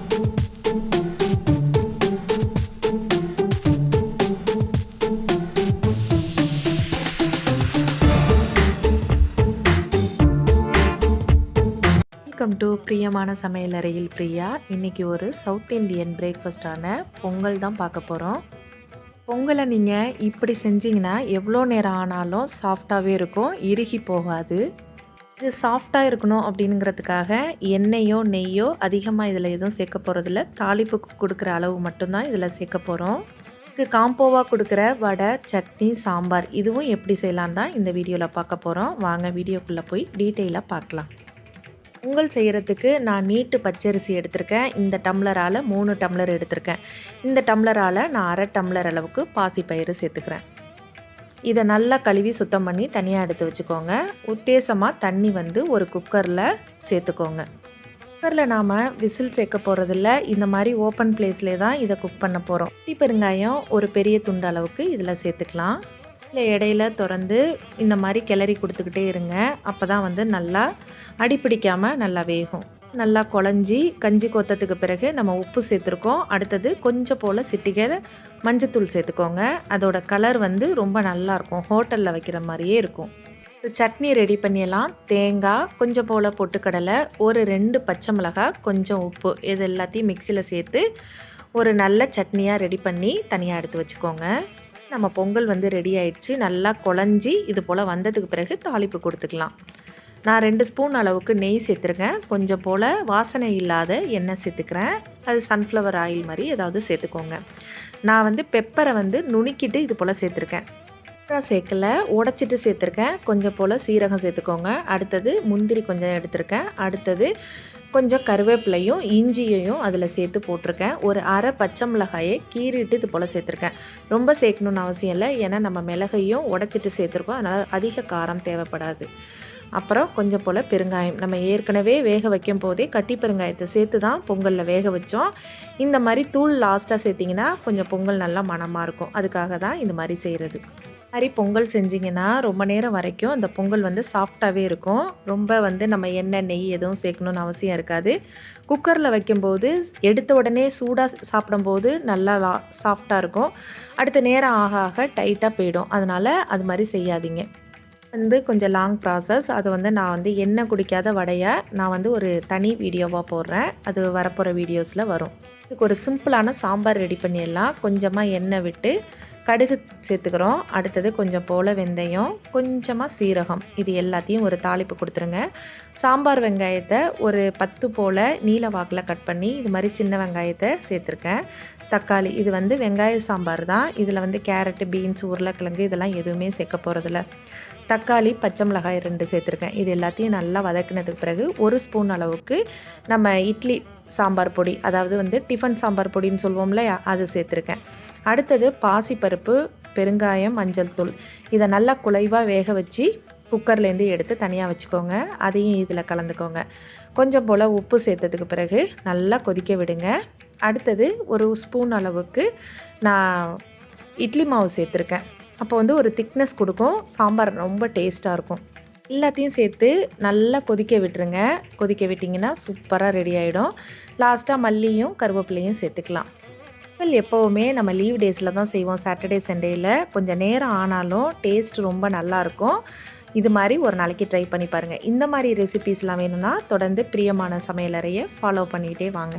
Welcome to பிரியமான சமையலறையில் பிரியா. இன்றைக்கி ஒரு சவுத் இண்டியன் பிரேக்ஃபாஸ்டான பொங்கல் தான் பார்க்க போகிறோம். பொங்கலை நீங்கள் இப்படி செஞ்சிங்கன்னா எவ்வளோ நேரம் ஆனாலும் சாஃப்டாகவே இருக்கும், இறுகி போகாது. இது சாஃப்டாக இருக்கணும் அப்படிங்கிறதுக்காக எண்ணெயோ நெய்யோ அதிகமாக இதில் எதுவும் சேர்க்க போகிறதில்ல. தாளிப்புக்கு கொடுக்குற அளவு மட்டும்தான் இதில் சேர்க்க போகிறோம். இதுக்கு காம்போவாக கொடுக்குற வடை, சட்னி, சாம்பார் இதுவும் எப்படி செய்யலான்னு தான் இந்த வீடியோவில் பார்க்க போகிறோம். வாங்க வீடியோக்குள்ளே போய் டீட்டெயிலாக பார்க்கலாம். பொங்கல் செய்கிறதுக்கு நான் நீட்டு பச்சரிசி எடுத்திருக்கேன். இந்த டம்ளரால் 3 டம்ளர் எடுத்திருக்கேன். இந்த டம்ளரால் நான் 1/2 டம்ளர் அளவுக்கு பாசிப்பயிறு சேர்த்துக்கிறேன். இதை நல்லா கழுவி சுத்தம் பண்ணி தனியாக எடுத்து வச்சுக்கோங்க. உத்தேசமாக தண்ணி ஒரு குக்கரில் சேர்த்துக்கோங்க. குக்கரில் நாம் விசில் சேர்க்க போகிறதில்ல, இந்த மாதிரி ஓப்பன் பிளேஸ்லேயே தான் இதை குக் பண்ண போகிறோம். பெருங்காயம் ஒரு பெரிய துண்டு அளவுக்கு இதில் சேர்த்துக்கலாம். இல்லை இடையில திறந்து இந்த மாதிரி கிளறி கொடுத்துக்கிட்டே இருங்க. அப்போ தான் நல்லா அடிப்பிடிக்காமல் நல்லா வேகும். நல்லா குழஞ்சி கஞ்சி கொத்தத்துக்கு பிறகு நம்ம உப்பு சேர்த்துருக்கோம். அடுத்தது கொஞ்சம் போல் சிட்டிகை மஞ்சத்தூள் சேர்த்துக்கோங்க. அதோட கலர் ரொம்ப நல்லாயிருக்கும், ஹோட்டலில் வைக்கிற மாதிரியே இருக்கும். சட்னி ரெடி பண்ணிடலாம். தேங்காய், கொஞ்சம் போல் பொட்டுக்கடலை, ஒரு 2 பச்சை மிளகாய், கொஞ்சம் உப்பு, இது எல்லாத்தையும் மிக்சியில் சேர்த்து ஒரு நல்ல சட்னியாக ரெடி பண்ணி தனியாக எடுத்து வச்சுக்கோங்க. நம்ம பொங்கல் ரெடி ஆயிடுச்சு. நல்லா குழஞ்சி இது போல் வந்ததுக்கு பிறகு தாளிப்பு கொடுத்துக்கலாம். நான் 2 ஸ்பூன் அளவுக்கு நெய் சேர்த்துருக்கேன். கொஞ்சம் போல் வாசனை இல்லாத எண்ணெய் சேர்த்துக்கிறேன். அது சன்ஃப்ளவர் ஆயில் மாதிரி ஏதாவது சேர்த்துக்கோங்க. நான் பெப்பரை நுணுக்கிட்டு இது போல் சேர்த்துருக்கேன். சேர்க்கலை, உடச்சிட்டு சேர்த்துருக்கேன். கொஞ்சம் போல் சீரகம் சேர்த்துக்கோங்க. அடுத்தது முந்திரி கொஞ்சம் எடுத்திருக்கேன். அடுத்தது கொஞ்சம் கருவேப்பிலையும் இஞ்சியையும் அதில் சேர்த்து போட்டிருக்கேன். ஒரு 1/2 பச்சை மிளகாயை கீறிட்டு இது போல் சேர்த்துருக்கேன். ரொம்ப சேர்க்கணுன்னு அவசியம் இல்லை, ஏன்னா நம்ம மிளகையும் உடச்சிட்டு சேர்த்துருக்கோம், அதனால் அதிக காரம் தேவைப்படாது. அப்புறம் கொஞ்சம் போல் பெருங்காயம். நம்ம ஏற்கனவே வேக வைக்கும் போதே கட்டி பெருங்காயத்தை சேர்த்து தான் பொங்கலில் வேக வச்சோம். இந்த மாதிரி தூள் லாஸ்ட்டாக சேர்த்திங்கன்னா கொஞ்சம் பொங்கல் நல்லா மணமாக இருக்கும். அதுக்காக தான் இந்த மாதிரி செய்கிறது. மாதிரி பொங்கல் செஞ்சிங்கன்னா ரொம்ப நேரம் வரைக்கும் அந்த பொங்கல் சாஃப்டாகவே இருக்கும். ரொம்ப நம்ம எண்ணெய் நெய் எதுவும் சேர்க்கணுன்னு அவசியம் இருக்காது. குக்கரில் வைக்கும்போது எடுத்த உடனே சூடாக சாப்பிடும்போது நல்லா சாஃப்டாக இருக்கும். அடுத்த நேரம் ஆக ஆக டைட்டாக போயிடும். அதனால் அது மாதிரி செய்யாதீங்க. கொஞ்சம் லாங் ப்ராசஸ். அது நான் எண்ணெய் குடிக்காத வடையை நான் ஒரு தனி வீடியோவாக போடுறேன். அது வரப்போகிற வீடியோஸில் வரும். இதுக்கு ஒரு சிம்பிளான சாம்பார் ரெடி பண்ணிடலாம். கொஞ்சமாக எண்ணெய் விட்டு கடுகு சேர்த்துக்கிறோம். அடுத்தது கொஞ்சம் போல் வெந்தயம், கொஞ்சமாக சீரகம், இது எல்லாத்தையும் ஒரு தாளிப்பு கொடுத்துருங்க. சாம்பார் வெங்காயத்தை ஒரு 10 போல் நீல வாக்கில் கட் பண்ணி இது மாதிரி சின்ன வெங்காயத்தை சேர்த்துருக்கேன். தக்காளி, இது வெங்காய சாம்பார் தான். இதில் கேரட்டு, பீன்ஸ், உருளைக்கிழங்கு இதெல்லாம் எதுவுமே சேர்க்க போகிறதில்ல. தக்காளி, பச்சை மிளகாய் 2 சேர்த்துருக்கேன். இது எல்லாத்தையும் நல்லா வதக்கினதுக்கு பிறகு 1 ஸ்பூன் அளவுக்கு நம்ம இட்லி சாம்பார் பொடி, அதாவது டிஃபன் சாம்பார் பொடின்னு சொல்லுவோம்ல, அது சேர்த்துருக்கேன். அடுத்தது பாசிப்பருப்பு, பெருங்காயம், மஞ்சள் தூள், இதை நல்லா குழைவாக வேக வச்சு குக்கர்லேருந்து எடுத்து தனியாக வச்சுக்கோங்க. அதையும் இதில் கலந்துக்கோங்க. கொஞ்சம் போல் உப்பு சேர்த்ததுக்கு பிறகு நல்லா கொதிக்க விடுங்க. அடுத்தது 1 ஸ்பூன் அளவுக்கு நான் இட்லி மாவு சேர்த்துருக்கேன். அப்போ ஒரு திக்னஸ் கொடுக்கும், சாம்பார் ரொம்ப டேஸ்ட்டாக இருக்கும். எல்லாத்தையும் சேர்த்து நல்லா கொதிக்க விட்டுருங்க. கொதிக்க விட்டிங்கன்னா சூப்பராக ரெடி ஆகிடும். லாஸ்ட்டாக மல்லியும் கருவேப்பிலையும் சேர்த்துக்கலாம். எப்போவுமே நம்ம லீவ் டேஸில் தான் செய்வோம், சாட்டர்டே சண்டேயில். கொஞ்சம் நேரம் ஆனாலும் டேஸ்ட் ரொம்ப நல்லாயிருக்கும். இது மாதிரி ஒரு நாளைக்கு ட்ரை பண்ணி பாருங்கள். இந்த மாதிரி ரெசிபீஸ்லாம் வேணும்னா தொடர்ந்து பிரியமான சமையலறையை ஃபாலோ பண்ணிகிட்டே வாங்க.